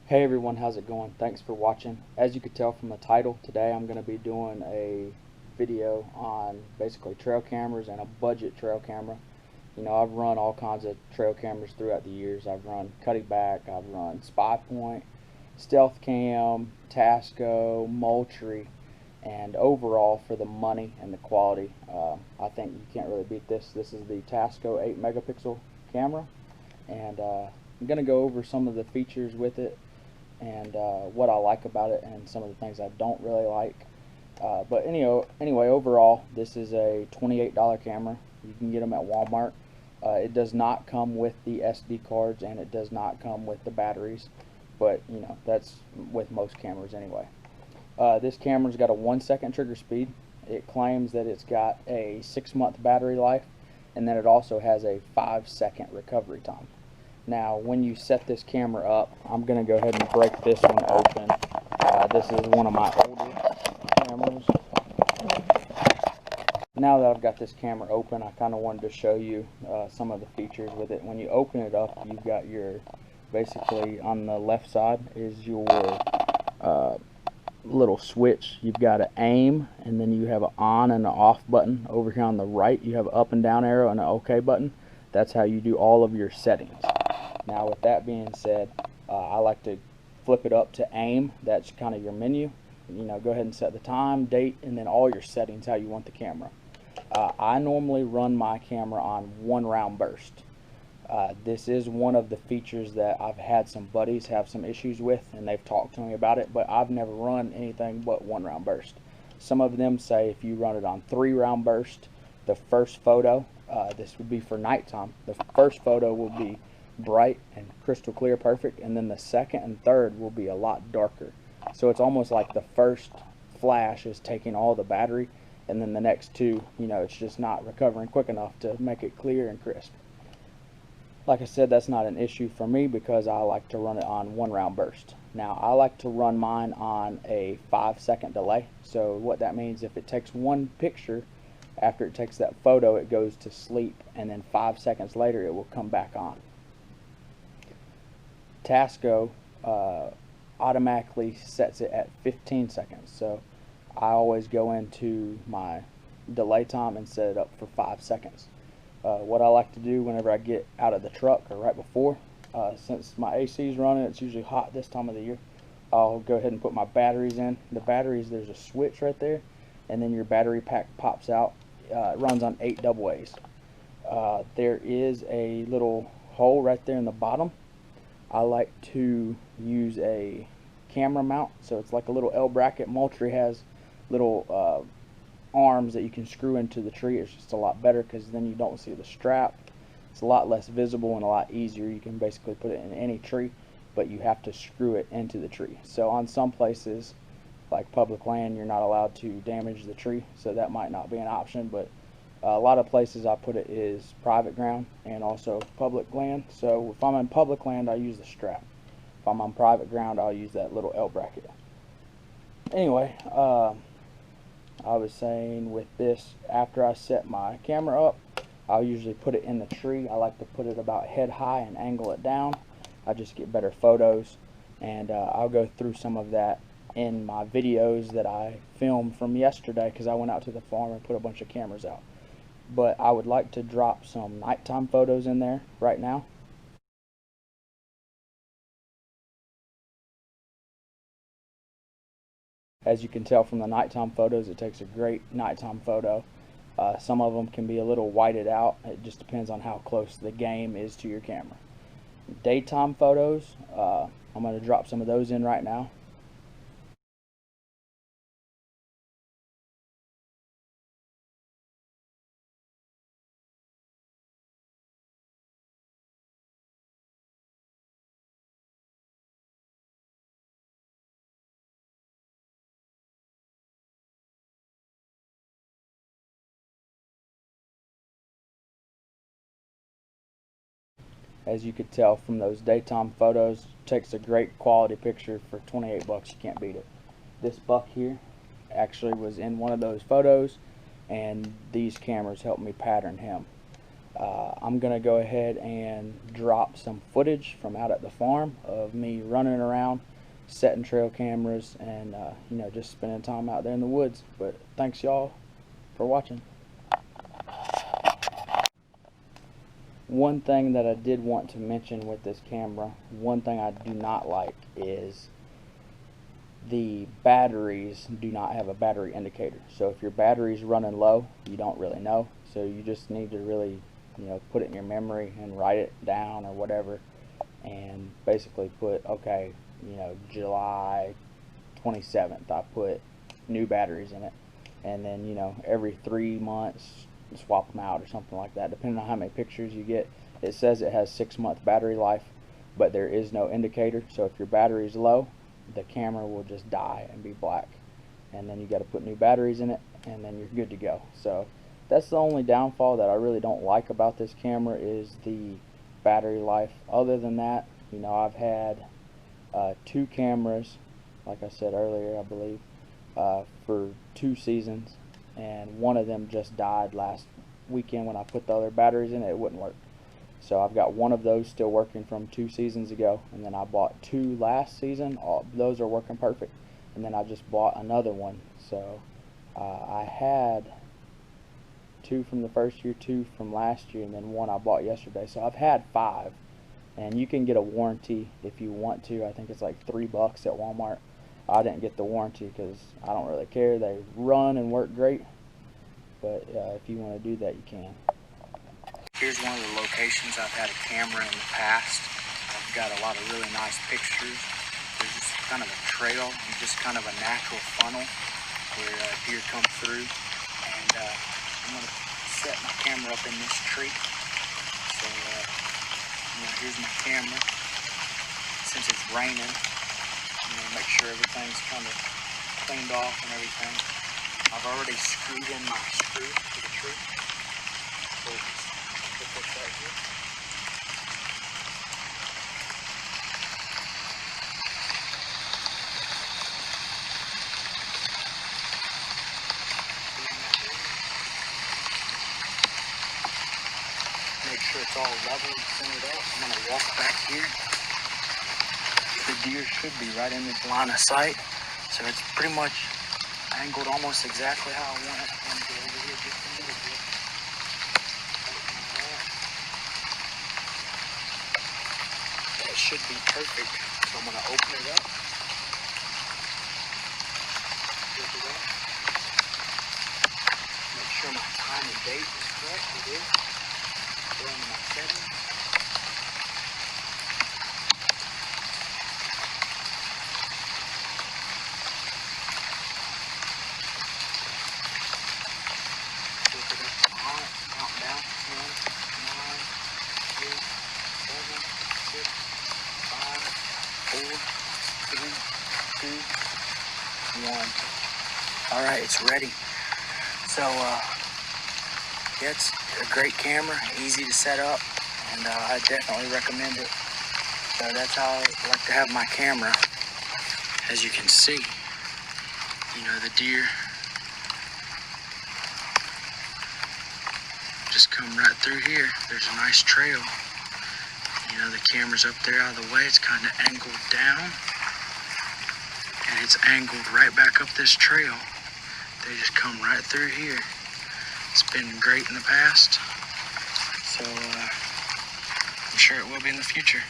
Hey everyone, how's it going? Thanks for watching. As you could tell from the title, today I'm going to be doing a video on basically trail cameras and a budget trail camera. You know, I've run all kinds of trail cameras throughout the years. I've run Cutting Back, I've run Spy Point, Stealth Cam, Tasco, Moultrie, and overall for the money and the quality, I think you can't really beat this. This is the Tasco 8 megapixel camera, and I'm going to go over some of the features with it and what I like about it and some of the things I don't really like. But anyway, overall, this is a $28 camera. You can get them at Walmart. It does not come with the SD cards and it does not come with the batteries, but you know, that's with most cameras anyway. This camera's got a 1-second trigger speed. It claims that it's got a 6-month battery life, and then it also has a 5-second recovery time. Now, when you set this camera up, I'm going to go ahead and break this one open. This is one of my older cameras. Now that I've got this camera open, I kind of wanted to show you some of the features with it. When you open it up, you've got your, basically on the left side is your little switch. You've got an aim, and then you have an on and an off button. Over here on the right, you have an up and down arrow and an OK button. That's how you do all of your settings. Now, with that being said, I like to flip it up to aim. That's kind of your menu. You know, go ahead and set the time, date, and then all your settings, how you want the camera. I normally run my camera on 1-round burst. This is one of the features that I've had some buddies have some issues with, and they've talked to me about it, but I've never run anything but 1-round burst. Some of them say if you run it on 3-round burst, the first photo, this would be for nighttime, the first photo will be bright and crystal clear, perfect, and then the second and third will be a lot darker. So it's almost like the first flash is taking all the battery, and then the next two, you know, it's just not recovering quick enough to make it clear and crisp. Like I said, that's not an issue for me because I like to run it on 1-round burst. Now, I like to run mine on a 5-second delay. So what that means, if it takes one picture, after it takes that photo, it goes to sleep, and then 5 seconds later it will come back on. Tasco automatically sets it at 15 seconds, so I always go into my delay time and set it up for 5 seconds. What I like to do whenever I get out of the truck or right before, since my AC is running, it's usually hot this time of the year, I'll go ahead and put my batteries in. The batteries, there's a switch right there, and then your battery pack pops out. It runs on 8 AA's. There is a little hole right there in the bottom. I like to use a camera mount, so it's like a little L bracket. Moultrie has little arms that you can screw into the tree. It's just a lot better because then you don't see the strap. It's a lot less visible and a lot easier. You can basically put it in any tree, but you have to screw it into the tree. So on some places, like public land, you're not allowed to damage the tree, so that might not be an option, but a lot of places I put it is private ground and also public land. So if I'm in public land, I use the strap. If I'm on private ground, I'll use that little L bracket. Anyway, I was saying with this, after I set my camera up, I'll usually put it in the tree. I like to put it about head high and angle it down. I just get better photos, and I'll go through some of that in my videos that I filmed from yesterday because I went out to the farm and put a bunch of cameras out. But I would like to drop some nighttime photos in there right now. As you can tell from the nighttime photos, it takes a great nighttime photo. Some of them can be a little whited out. It just depends on how close the game is to your camera. Daytime photos, I'm going to drop some of those in right now. As you could tell from those daytime photos, takes a great quality picture for 28 bucks. You can't beat it. This buck here actually was in one of those photos, and these cameras helped me pattern him. I'm gonna go ahead and drop some footage from out at the farm of me running around, setting trail cameras, and just spending time out there in the woods. But thanks y'all for watching. One thing that I did want to mention with this camera, one thing I do not like is the batteries do not have a battery indicator. So if your battery's running low, you don't really know. So you just need to really, put it in your memory and write it down or whatever, and basically put, okay, July 27th, I put new batteries in it, and then every 3 months swap them out or something like that, depending on how many pictures you get. It says it has 6-month battery life, but there is no indicator. So if your battery is low, the camera will just die and be black, and then you got to put new batteries in it, and then you're good to go. So that's the only downfall that I really don't like about this camera, is the battery life. Other than that, I've had 2 cameras, like I said earlier, I believe, for 2 seasons, and one of them just died last weekend. When I put the other batteries in it, it wouldn't work. So I've got one of those still working from 2 seasons ago, and then I bought 2 last season. All those are working perfect, and then I just bought another one. So I had 2 from the first year, 2 from last year, and then 1 I bought yesterday. So I've had 5, and you can get a warranty if you want to. I think it's like $3 at Walmart. I didn't get the warranty because I don't really care. They run and work great, but if you want to do that, you can. Here's one of the locations I've had a camera in the past. I've got a lot of really nice pictures. There's just kind of a trail and just kind of a natural funnel where deer come through. And I'm going to set my camera up in this tree. So here's my camera. Since it's raining, make sure everything's kind of cleaned off and everything. I've already screwed in my screw to the tree. So put this right here. Make sure it's all level and centered up. I'm going to walk back here. The deer should be right in this line of sight. So it's pretty much angled almost exactly how I want it. I'm going to go over here just a little bit. That should be perfect. So I'm going to open it up. Flip it up. Make sure my time and date is correct. It is. Go into my settings. Flip it up on it. Count down. 10, 9, 8, 7, 6, 5, 4, 3, 2, 1. Alright, it's ready. So, yeah, it's a great camera, easy to set up, and I definitely recommend it. So that's how I like to have my camera. As you can see, the deer just come right through here. There's a nice trail. The camera's up there out of the way. It's kind of angled down, and it's angled right back up this trail. They just come right through here. It's been great in the past, so I'm sure it will be in the future.